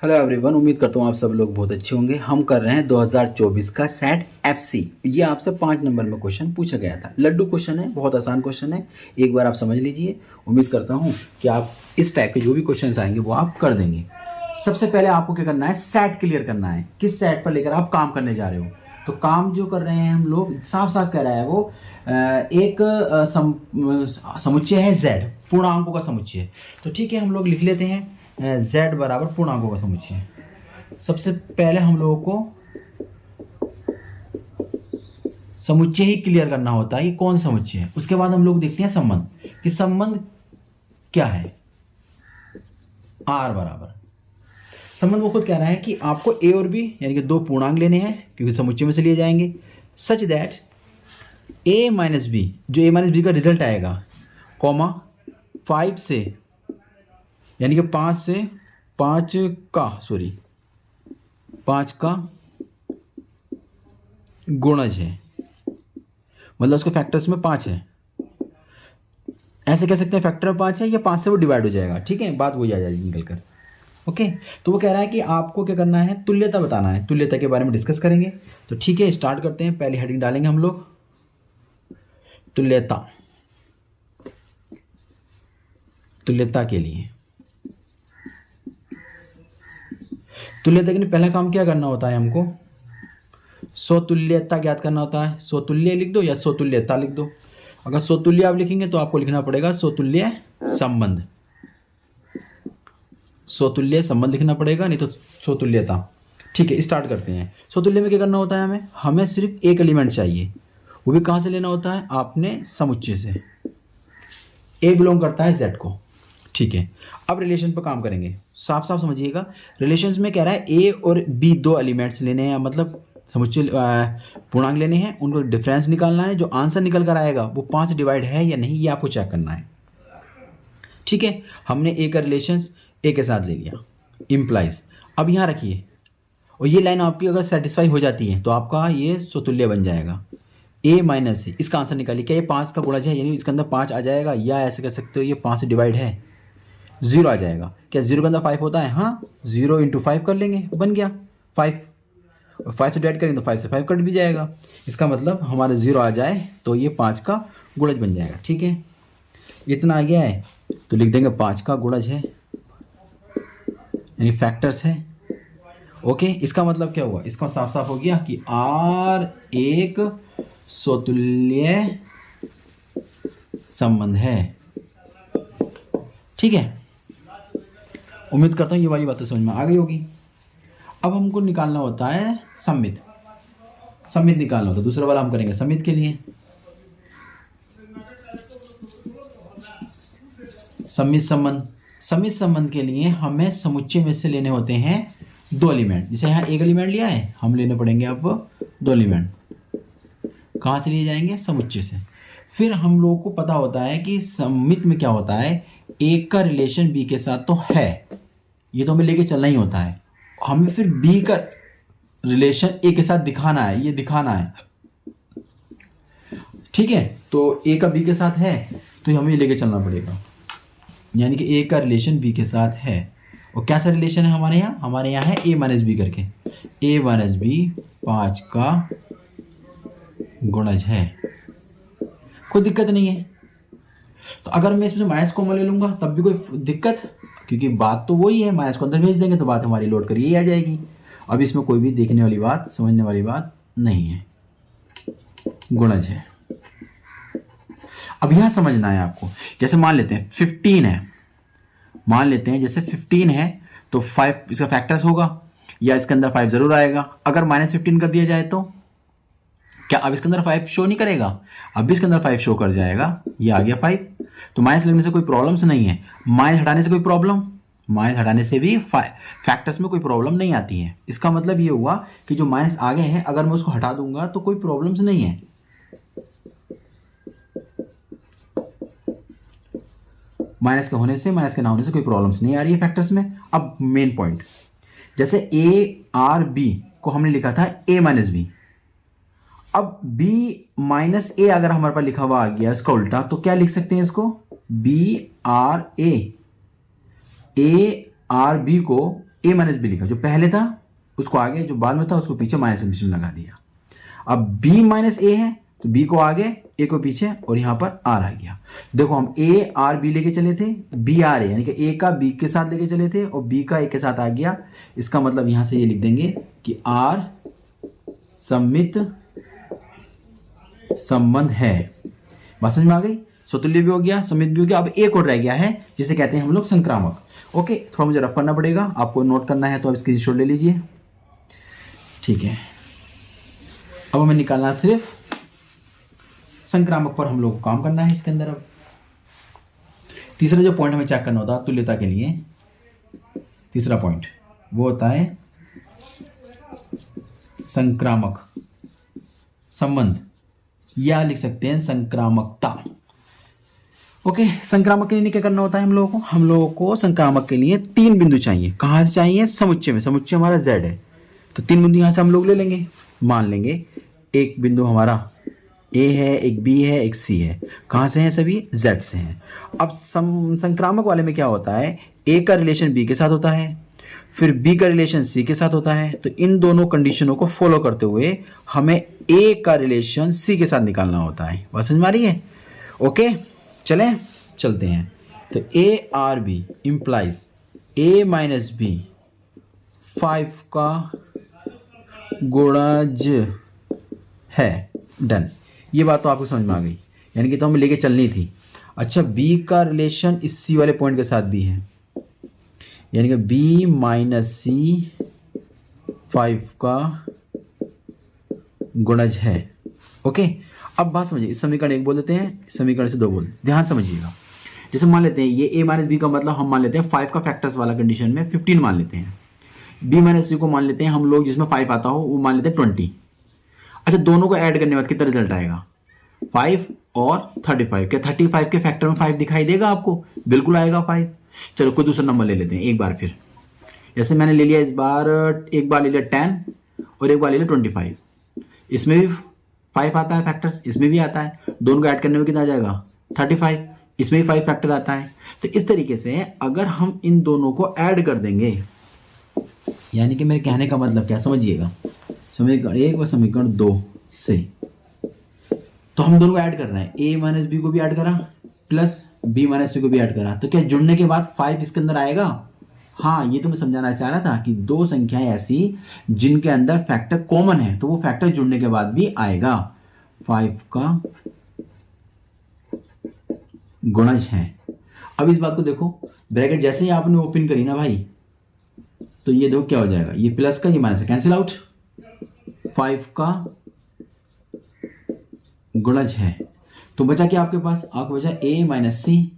Hello everyone, उम्मीद करता हूँ आप सब लोग बहुत अच्छे होंगे। हम कर रहे हैं 2024 का सेट एफसी। ये आपसे 5 नंबर में क्वेश्चन पूछा गया था। लड्डू क्वेश्चन है, बहुत आसान क्वेश्चन है, एक बार आप समझ लीजिए। उम्मीद करता हूँ कि आप इस टाइप के जो भी क्वेश्चन आएंगे वो आप कर देंगे। सबसे पहले आपको क्या करना है, सेट क्लियर करना है। किस सेट पर लेकर आप काम करने जा रहे हो। तो काम जो कर रहे हैं हम लोग, साफ साफ कह रहा है वो एक समुच्चय है z, पूर्णांकों का समुच्चय। तो ठीक है, हम लोग लिख लेते हैं z बराबर पूर्णांकों का समुच्चय। सबसे पहले हम लोगों को समुच्चय ही क्लियर करना होता है कि कौन समुच्चय है। उसके बाद हम लोग देखते हैं संबंध, कि संबंध क्या है। r बराबर संबंध वो खुद कह रहा है कि आपको a और b यानी कि दो पूर्णांक लेने हैं, क्योंकि समुच्चय में से लिए जाएंगे, such that a minus b, जो a माइनस बी का रिजल्ट आएगा, कॉमा 5 से यानी कि 5 से 5 का गुणज है, मतलब उसके फैक्टर्स में 5 है। ऐसे कह सकते हैं फैक्टर में 5 है, या 5 से वो डिवाइड हो जाएगा। ठीक है, बात वही आ जाएगी निकल कर। ओके, तो वो कह रहा है कि आपको क्या करना है, तुल्यता बताना है। तुल्यता के बारे में डिस्कस करेंगे। तो ठीक है, स्टार्ट करते हैं। पहली हेडिंग डालेंगे हम लोग, तुल्यता। तुल्यता के लिए, तुल्यता के लिए पहला काम क्या करना होता है, हमको स्वतुल्यता ज्ञात करना होता है। स्वतुल्य लिख दो या स्वतुल्यता लिख दो। अगर स्वतुल्य आप लिखेंगे तो आपको लिखना पड़ेगा स्वतुल्य संबंध। स्वतुल्य संबंध लिखना पड़ेगा, नहीं तो स्वतुल्यता। ठीक है, स्टार्ट करते हैं। स्वतुल्य में क्या करना होता है, हमें सिर्फ एक एलिमेंट चाहिए। वो भी कहाँ से लेना होता है, आपने समुच्चय से। ए बिलोंग करता है जेड को। ठीक है, अब रिलेशन पर काम करेंगे। साफ साफ समझिएगा, रिलेशंस में कह रहा है ए और बी दो एलिमेंट्स लेने हैं, मतलब समुच्चय पूर्णांक लेने हैं, उनको डिफरेंस निकालना है। जो आंसर निकल कर आएगा वो 5 डिवाइड है या नहीं, ये आपको चेक करना है। ठीक है, हमने ए का रिलेशंस ए के साथ ले लिया, इम्प्लाइज। अब यहाँ रखिए, और ये लाइन आपकी अगर सेटिस्फाई हो जाती है तो आपका ये स्वतुल्य बन जाएगा। ए माइनस ए, इसका आंसर निकालिए। क्या ये 5 का गुणज है, यानी इसके अंदर 5 आ जाएगा, या ऐसे कह सकते हो ये 5 से डिवाइड है, 0 आ जाएगा। क्या 0 के अंदर 5 होता है, हाँ, 0 इंटू 5 कर लेंगे, बन गया 5। 5 से डिवाइड करेंगे तो 5 से 5 कट भी जाएगा। इसका मतलब हमारे 0 आ जाए तो ये 5 का गुणज बन जाएगा। ठीक है, इतना आ गया है तो लिख देंगे 5 का गुणज है, यानी फैक्टर्स है। ओके, इसका मतलब क्या हुआ, इसका साफ साफ हो गया कि R एक स्वतुल्य संबंध है। ठीक है, उम्मीद करता हूँ ये वाली बातें समझ में आ गई होगी। अब हमको निकालना होता है सममित। सममित निकालना होता है, दूसरा वाला हम करेंगे सममित के लिए। सममित संबंध, सममित संबंध के लिए हमें समुच्चय में से लेने होते हैं 2 एलिमेंट। जैसे यहाँ एक एलिमेंट लिया है, हम लेने पड़ेंगे अब 2 एलिमेंट। कहाँ से लिए जाएंगे, समुच्चय से। फिर हम लोगों को पता होता है कि सममित में क्या होता है, एक का रिलेशन बी के साथ तो है, ये तो हमें लेके चलना ही होता है। हमें फिर बी का रिलेशन ए के साथ दिखाना है, ये दिखाना है। ठीक है, तो ए का बी के साथ है तो हमें ये लेके चलना पड़ेगा, यानी कि ए का रिलेशन बी के साथ है। और कैसा रिलेशन है हमारे यहाँ, हमारे यहाँ है ए माइनस बी करके। ए माइनस बी 5 का गुणज है, कोई दिक्कत नहीं है। तो अगर मैं इसमें माइनस कॉमन ले लूँगा तब भी कोई दिक्कत, क्योंकि बात तो वही है, माइनस को अंदर भेज देंगे तो बात हमारी लोड कर यही आ जाएगी। अब इसमें कोई भी देखने वाली बात, समझने वाली बात नहीं है, गुणज है। अब यहाँ समझना है आपको। जैसे मान लेते हैं 15 है, मान लेते हैं जैसे 15 है तो 5 इसका फैक्टर्स होगा, या इसके अंदर 5 जरूर आएगा। अगर -15 कर दिया जाए तो क्या अब इसके अंदर 5 शो नहीं करेगा, अब भी इसके अंदर 5 शो कर जाएगा। ये आ गया 5, तो माइनस लगने से कोई प्रॉब्लम्स नहीं है। माइनस हटाने से कोई प्रॉब्लम, माइनस हटाने से भी फैक्टर्स में कोई प्रॉब्लम नहीं आती है। इसका मतलब ये हुआ कि जो माइनस आगे है अगर मैं उसको हटा दूंगा तो कोई प्रॉब्लम्स नहीं है। माइनस के होने से, माइनस के ना होने से कोई प्रॉब्लम्स नहीं आ रही है फैक्टर्स में। अब मेन पॉइंट, जैसे ए आर बी को हमने लिखा था ए माइनस बी, अब b माइनस ए अगर हमारे पास लिखा हुआ आ गया इसका उल्टा, तो क्या लिख सकते हैं इसको, b R a, a R b को ए माइनस बी लिखा, जो पहले था उसको आगे, जो बाद में था उसको पीछे माइनस में लगा दिया। अब बी माइनस ए है तो बी को आगे, ए को पीछे, और यहाँ पर आर आ गया। देखो हम ए आर बी लेके चले थे, बी आर ए, यानी कि ए का बी के साथ लेके चले थे और बी का ए के साथ आ गया। इसका मतलब यहाँ से ये लिख देंगे कि आर सममित संबंध है। बात समझ में आ गई? स्वतुल्य भी हो गया, सममित भी हो गया। अब एक और रह गया है जिसे कहते हैं हम लोग संक्रामक। ओके, थोड़ा मुझे रफ करना पड़ेगा, आपको नोट करना है तो आप स्क्रीनशॉट ले लीजिए। ठीक है, अब हमें निकालना सिर्फ संक्रामक पर हम लोग को काम करना है इसके अंदर। अब तीसरा जो पॉइंट हमें चेक करना होता है तुल्यता के लिए, तीसरा पॉइंट वो होता है संक्रामक संबंध, या लिख सकते हैं संक्रामकता। ओके, संक्रामक के लिए क्या करना होता है हम लोगों को संक्रामक के लिए 3 बिंदु चाहिए। कहाँ से चाहिए? समुच्चय में। समुच्चय हमारा z है तो 3 बिंदु यहाँ से हम लोग ले लेंगे। मान लेंगे एक बिंदु हमारा a है, एक b है, एक c है। कहाँ से हैं? सभी z से हैं। अब संक्रामक वाले में क्या होता है? a का रिलेशन b के साथ होता है, फिर b का रिलेशन c के साथ होता है। तो इन दोनों कंडीशनों को फॉलो करते हुए हमें a का रिलेशन c के साथ निकालना होता है। बात समझ में आ रही है? ओके, चलते हैं। तो a R b implies a minus b 5 का गुणज है। डन, ये बात तो आपको समझ में आ गई, यानी कि तो हमें लेके चलनी थी। अच्छा, b का रिलेशन इस c वाले पॉइंट के साथ भी है, यानी कि b माइनस सी 5 का गुणज है। ओके, अब बात समझिए, इस समीकरण 1 बोल देते हैं, इस समीकरण से 2 बोल देते हैं। ध्यान समझिएगा, जैसे मान लेते हैं ये a माइनस बी का मतलब हम मान लेते हैं 5 का फैक्टर्स वाला कंडीशन में 15 मान लेते हैं। b माइनस सी को मान लेते हैं हम लोग जिसमें 5 आता हो, वो मान लेते हैं 20। अच्छा, दोनों को ऐड करने के बाद कितना रिजल्ट आएगा? 5 और 35। क्या 35 के फैक्टर में 5 दिखाई देगा आपको? बिल्कुल आएगा 5। चलो कोई दूसरा नंबर ले लेते हैं एक बार फिर। जैसे मैंने ले लिया इस बार, एक बार ले लिया 10 और एक बार ले लिया 25। इसमें भी 5 आता है फैक्टर्स, इसमें भी आता है। दोनों को ऐड करने में कितना आ जाएगा? 35। इसमें भी 5 फैक्टर आता है। तो इस तरीके से अगर हम इन दोनों को ऐड कर देंगे, यानी कि मेरे कहने का मतलब क्या, समझिएगा, समीकरण 1 और समीकरण 2 से तो हम दोनों को ऐड कर रहे हैं। a माइनस बी को भी ऐड करा प्लस b माइनस सी को भी ऐड करा, तो क्या जुड़ने के बाद 5 इसके अंदर आएगा? हाँ, ये तो मैं समझाना चाह रहा था कि 2 संख्याएं ऐसी जिनके अंदर फैक्टर कॉमन है तो वो फैक्टर जुड़ने के बाद भी आएगा। 5 का गुणज है। अब इस बात को देखो, ब्रैकेट जैसे ही आपने ओपन करी ना भाई, तो ये देखो क्या हो जाएगा, ये प्लस का ये माइनस कैंसिल आउट। 5 का गुणज है तो बचा क्या आपके पास? आपको बचा a माइनस सी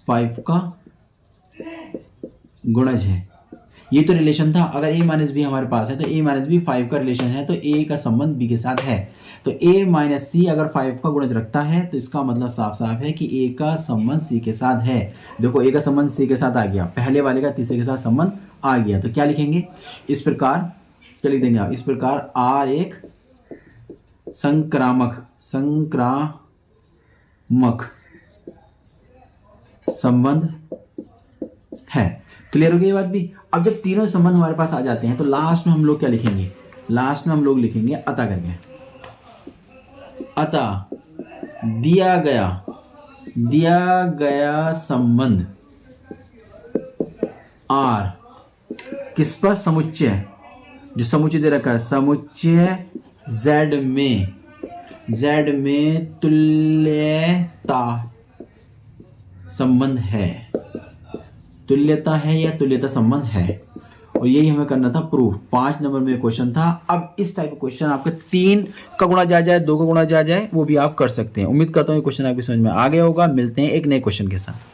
5 का गुणज है। ये तो रिलेशन था। अगर a माइनस बी हमारे पास है तो a माइनस बी 5 का रिलेशन है, तो a का संबंध b के साथ है। तो a माइनस सी अगर 5 का गुणज रखता है तो इसका मतलब साफ साफ है कि a का संबंध c के साथ है। देखो a का संबंध c के साथ आ गया, पहले वाले का तीसरे के साथ संबंध आ गया। तो क्या लिखेंगे? इस प्रकार क्या लिख देंगे आप? इस प्रकार r एक संक्रामक संबंध है। क्लियर हो गई ये बात भी? अब जब तीनों संबंध हमारे पास आ जाते हैं तो लास्ट में हम लोग क्या लिखेंगे? लास्ट में हम लोग लिखेंगे अतः करके। अतः दिया गया संबंध R किस पर? समुच्चय, जो समुच्चय दे रखा है, समुच्चय Z में तुल्यता संबंध है। तुल्यता है या तुल्यता संबंध है, और यही हमें करना था प्रूफ। 5 नंबर में क्वेश्चन था। अब इस टाइप का क्वेश्चन आपके 3 का गुणा जा जाए, 2 का गुणा जा जाए, वो भी आप कर सकते हैं। उम्मीद करता हूँ ये क्वेश्चन आपकी समझ में आ गया होगा। मिलते हैं एक नए क्वेश्चन के साथ।